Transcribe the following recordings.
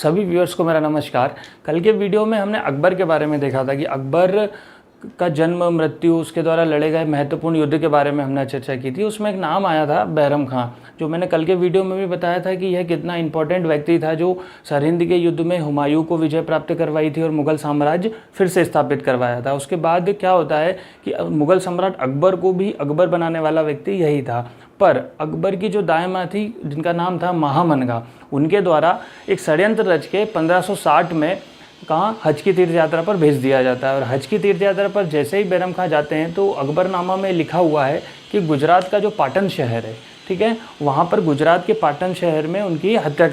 सभी व्यूअर्स को मेरा नमस्कार। कल के वीडियो में हमने अकबर के बारे में देखा था कि अकबर का जन्म, मृत्यु, उसके द्वारा लड़े गए महत्वपूर्ण युद्ध के बारे में हमने चर्चा की थी। उसमें एक नाम आया था बैरम खां, जो मैंने कल के वीडियो में भी बताया था कि यह कितना इंपॉर्टेंट व्यक्ति था जो सरहिंद के युद्ध में हुमायूं को विजय प्राप्त करवाई थी और मुगल साम्राज्य फिर से स्थापित करवाया था। उसके बाद क्या होता है कि मुगल सम्राट अकबर को भी अकबर बनाने वाला व्यक्ति यही था। पर अकबर की जो दाई माँ थी, जिनका नाम था महामनगा, उनके द्वारा एक षड्यंत्र रच के 1560 में कहाँ हज की तीर्थ यात्रा पर भेज दिया जाता है। और हज की तीर्थ यात्रा पर जैसे ही बैरम खां जाते हैं तो अकबरनामा में लिखा हुआ है कि गुजरात का जो पाटन शहर है, ठीक है, वहाँ पर गुजरात के पाटन शहर में उनकी हत्या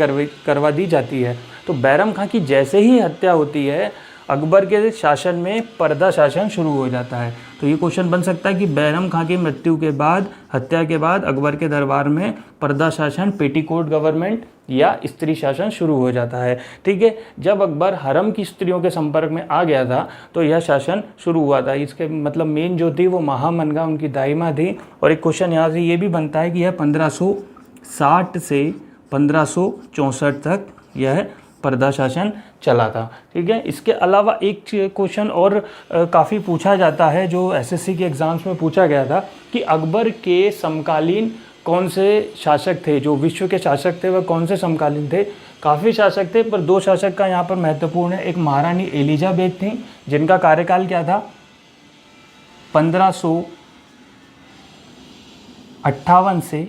करवा दी जाती है। तो बैरम खां की जैसे ही हत्या होती है, अकबर के शासन में पर्दा शासन शुरू हो जाता है। तो ये क्वेश्चन बन सकता है कि बैरम खां की मृत्यु के बाद, हत्या के बाद अकबर के दरबार में पर्दा शासन, पेटीकोट गवर्नमेंट या स्त्री शासन शुरू हो जाता है। ठीक है, जब अकबर हरम की स्त्रियों के संपर्क में आ गया था तो यह शासन शुरू हुआ था। इसके मतलब मेन जो थी वो महामनगा उनकी दाइमा थी। और एक क्वेश्चन यहाँ से ये भी बनता है कि यह 1560 से 1564 तक यह पर्दा शासन चला था। ठीक है, इसके अलावा एक क्वेश्चन और काफ़ी पूछा जाता है जो एसएससी के एग्ज़ाम्स में पूछा गया था कि अकबर के समकालीन कौन से शासक थे, जो विश्व के शासक थे वह कौन से समकालीन थे। काफ़ी शासक थे पर दो शासक का यहाँ पर महत्वपूर्ण है। एक महारानी एलिजाबेथ थी जिनका कार्यकाल क्या था 1558 से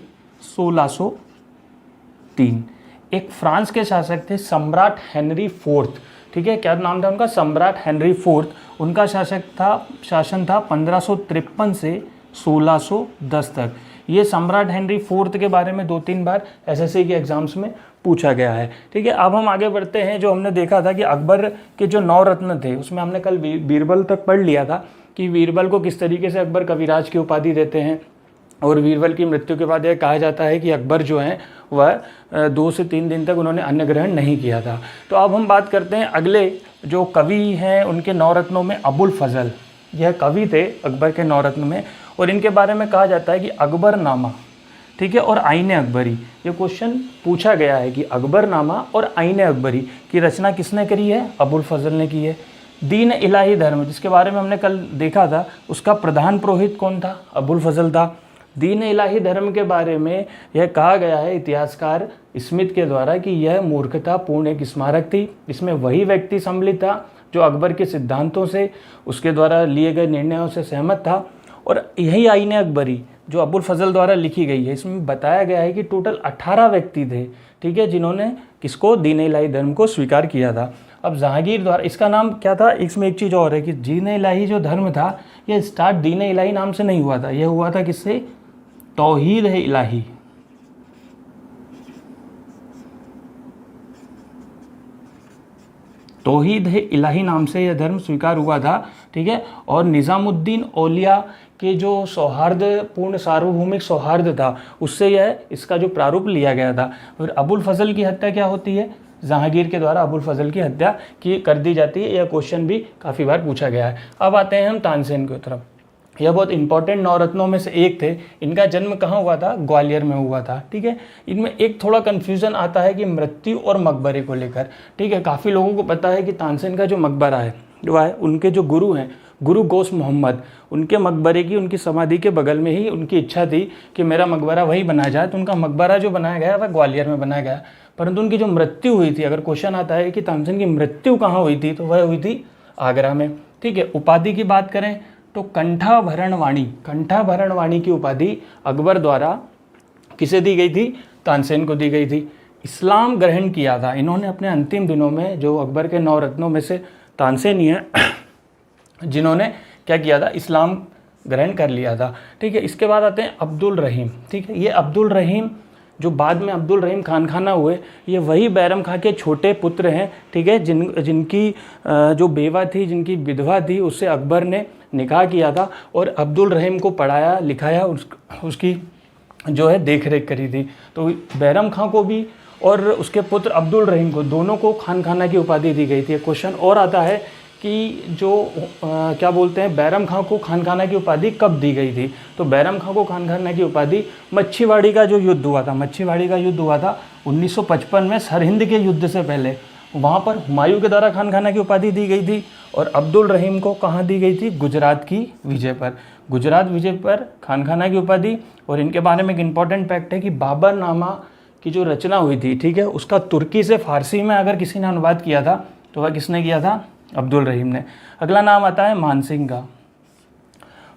1603। एक फ्रांस के शासक थे सम्राट हेनरी फोर्थ। ठीक है, क्या नाम था उनका? सम्राट हेनरी फोर्थ। उनका शासन था 1553 से 1610 तक। ये सम्राट हेनरी फोर्थ के बारे में 2-3 बार एसएससी के एग्जाम्स में पूछा गया है। ठीक है, अब हम आगे बढ़ते हैं। जो हमने देखा था कि अकबर के जो 9 रत्न थे उसमें हमने कल बीरबल तक पढ़ लिया था कि बीरबल को किस तरीके से अकबर कविराज की उपाधि देते हैं। और बीरबल की मृत्यु के बाद यह कहा जाता है कि अकबर जो हैं वह 2 से 3 दिन तक उन्होंने अन्न ग्रहण नहीं किया था। तो अब हम बात करते हैं अगले जो कवि हैं उनके 9 रत्नों में। अबुल फजल, यह कवि थे अकबर के 9 रत्न में। और इनके बारे में कहा जाता है कि अकबरनामा, ठीक है, और आईने अकबरी, ये क्वेश्चन पूछा गया है कि अकबरनामा और आईने अकबरी की रचना किसने करी है? अबुल फजल ने की है। दीन इलाही धर्म, जिसके बारे में हमने कल देखा था, उसका प्रधान पुरोहित कौन था? अबुल फजल था। दीन इलाही धर्म के बारे में यह कहा गया है इतिहासकार स्मिथ के द्वारा कि यह मूर्खतापूर्ण एक स्मारक थी। इसमें वही व्यक्ति सम्मिलित था जो अकबर के सिद्धांतों से, उसके द्वारा लिए गए निर्णयों से सहमत था। और यही आईने अकबरी जो अबुल फजल द्वारा लिखी गई है, इसमें बताया गया है कि टोटल 18 व्यक्ति थे, ठीक है, जिन्होंने किसको? दीन इलाही धर्म को स्वीकार किया था। अब जहांगीर द्वारा, इसका नाम क्या था? इसमें एक चीज़ और है कि दीन इलाही जो धर्म था यह स्टार्ट दीन इलाही नाम से नहीं हुआ था। यह हुआ था किससे? तौहीद है इलाही। तौहीद है इलाही नाम से यह धर्म स्वीकार हुआ था। ठीक है, और निज़ामुद्दीन औलिया के जो सौहार्दपूर्ण सार्वभौमिक सौहार्द था उससे यह इसका जो प्रारूप लिया गया था। और अबुल फजल की हत्या क्या होती है? जहांगीर के द्वारा अबुल फजल की हत्या कर दी जाती है। यह क्वेश्चन भी काफ़ी बार पूछा गया है। अब आते हैं हम तानसेन की तरफ। यह बहुत इंपॉर्टेंट 9 रत्नों में से एक थे। इनका जन्म कहाँ हुआ था? ग्वालियर में हुआ था। ठीक है, इनमें एक थोड़ा कन्फ्यूज़न आता है कि मृत्यु और मकबरे को लेकर। ठीक है, काफ़ी लोगों को पता है कि तानसेन का जो मकबरा है जो है, उनके जो गुरु हैं, गुरु गौस मोहम्मद, उनके मकबरे की, उनकी समाधि के बगल में ही उनकी इच्छा थी कि मेरा मकबरा वही बनाया जाए। तो उनका मकबरा जो बनाया गया वह ग्वालियर में बनाया गया। परंतु उनकी जो मृत्यु हुई थी, अगर क्वेश्चन आता है कि तानसेन की मृत्यु कहाँ हुई थी, तो वह हुई थी आगरा में। ठीक है, उपाधि की बात करें तो कंठाभरण वाणी की उपाधि अकबर द्वारा किसे दी गई थी? तानसेन को दी गई थी। इस्लाम ग्रहण किया था इन्होंने अपने अंतिम दिनों में। जो अकबर के 9 रत्नों में से तानसेन ही है जिन्होंने क्या किया था? इस्लाम ग्रहण कर लिया था। ठीक है, इसके बाद आते हैं अब्दुल रहीम। ठीक है, ये अब्दुल रहीम जो बाद में अब्दुल रहीम खानखाना हुए, ये वही बैरम खां के छोटे पुत्र हैं। ठीक है, जिनकी जो बेवा थी, जिनकी विधवा थी, उससे अकबर ने निकाह किया था और अब्दुल रहीम को पढ़ाया लिखाया, उसकी जो है देख रेख करी थी। तो बैरम खां को भी और उसके पुत्र अब्दुल रहीम को, दोनों को खानखाना की उपाधि दी गई थी। क्वेश्चन और आता है कि जो क्या बोलते हैं, बैरम खां को खानखाना की उपाधि कब दी गई थी? तो बैरम खां को खानखाना की उपाधि मच्छीवाड़ी का जो युद्ध हुआ था, मच्छीवाड़ी का युद्ध हुआ था 1955 में, सरहिंद के युद्ध से पहले वहाँ पर हुमायूं के द्वारा खान खाना की उपाधि दी गई थी, और अब्दुल रहीम को कहाँ दी गई थी? गुजरात की विजय पर। गुजरात विजय पर खान खाना की उपाधि। और इनके बारे में एक इंपॉर्टेंट फैक्ट है कि बाबरनामा की जो रचना हुई थी, ठीक है, उसका तुर्की से फारसी में अगर किसी ने अनुवाद किया था तो वह किसने किया था? अब्दुल रहीम ने। अगला नाम आता है मानसिंह का।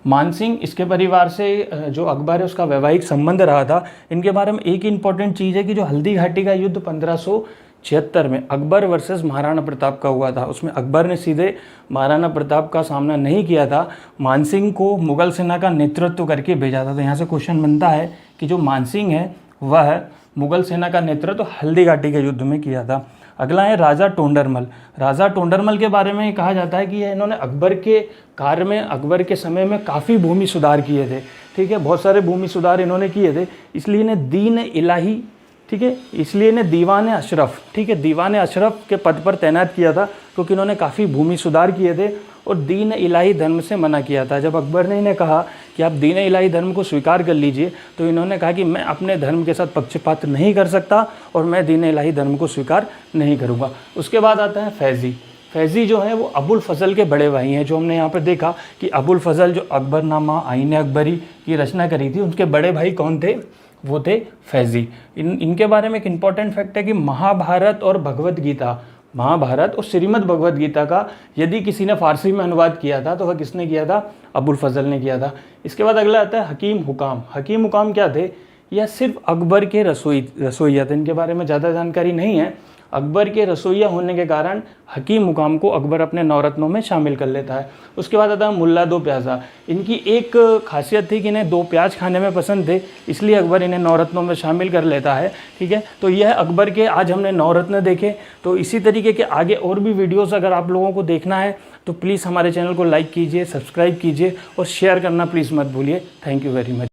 मानसिंह, इसके परिवार से जो अकबर है उसका वैवाहिक संबंध रहा था। इनके बारे में एक इंपॉर्टेंट चीज़ है कि जो हल्दी घाटी का युद्ध 1576 में अकबर वर्सेस महाराणा प्रताप का हुआ था, उसमें अकबर ने सीधे महाराणा प्रताप का सामना नहीं किया था, मानसिंह को मुगल सेना का नेतृत्व करके भेजा था। तो यहाँ से क्वेश्चन बनता है कि जो मानसिंह है वह मुगल सेना का नेतृत्व हल्दी घाटी के युद्ध में किया था। अगला है राजा टोंडरमल। राजा टोंडरमल के बारे में कहा जाता है कि इन्होंने अकबर के कार्य में, अकबर के समय में काफ़ी भूमि सुधार किए थे, ठीक है, बहुत सारे भूमि सुधार इन्होंने किए थे, इसलिए इन्हें दीन इलाही, ठीक है, इसलिए इन्हें दीवान अशरफ, ठीक है, दीवान अशरफ के पद पर तैनात किया था, क्योंकि इन्होंने काफ़ी भूमि सुधार किए थे और दीन इलाही धर्म से मना किया था। जब अकबर ने इन्हें कहा कि आप दीन इलाही धर्म को स्वीकार कर लीजिए, तो इन्होंने कहा कि मैं अपने धर्म के साथ पक्षपात नहीं कर सकता और मैं दीन इलाही धर्म को स्वीकार नहीं करूँगा। उसके बाद आता है फैज़ी। फैज़ी जो है वो अबुल फजल के बड़े भाई हैं। जो हमने यहाँ पर देखा कि अबुल फजल जो अकबरनामा, आईन अकबरी की रचना करी थी, उनके बड़े भाई कौन थे? वो थे फैज़ी। इनके बारे में एक इम्पॉर्टेंट फैक्ट है कि महाभारत और भगवत गीता, महाभारत और श्रीमद् भगवत गीता का यदि किसी ने फारसी में अनुवाद किया था तो वह किसने किया था? अबुल फजल ने किया था। इसके बाद अगला आता है हकीम हुकाम। हकीम हुकाम क्या थे? यह सिर्फ अकबर के रसोइया थे। इनके बारे में ज़्यादा जानकारी नहीं है। अकबर के रसोइया होने के कारण हकीम हुकाम को अकबर अपने नौरत्नों में शामिल कर लेता है। उसके बाद आता है मुल्ला दो प्याज़ा। इनकी एक खासियत थी कि इन्हें 2 प्याज खाने में पसंद थे, इसलिए अकबर इन्हें नौरत्नों में शामिल कर लेता है, ठीक है। तो यह अकबर के आज हमने नौरत्न देखे। तो इसी तरीके के आगे और भी वीडियोज़ अगर आप लोगों को देखना है तो प्लीज़ हमारे चैनल को लाइक कीजिए, सब्सक्राइब कीजिए और शेयर करना प्लीज़ मत भूलिए। Thank you very much.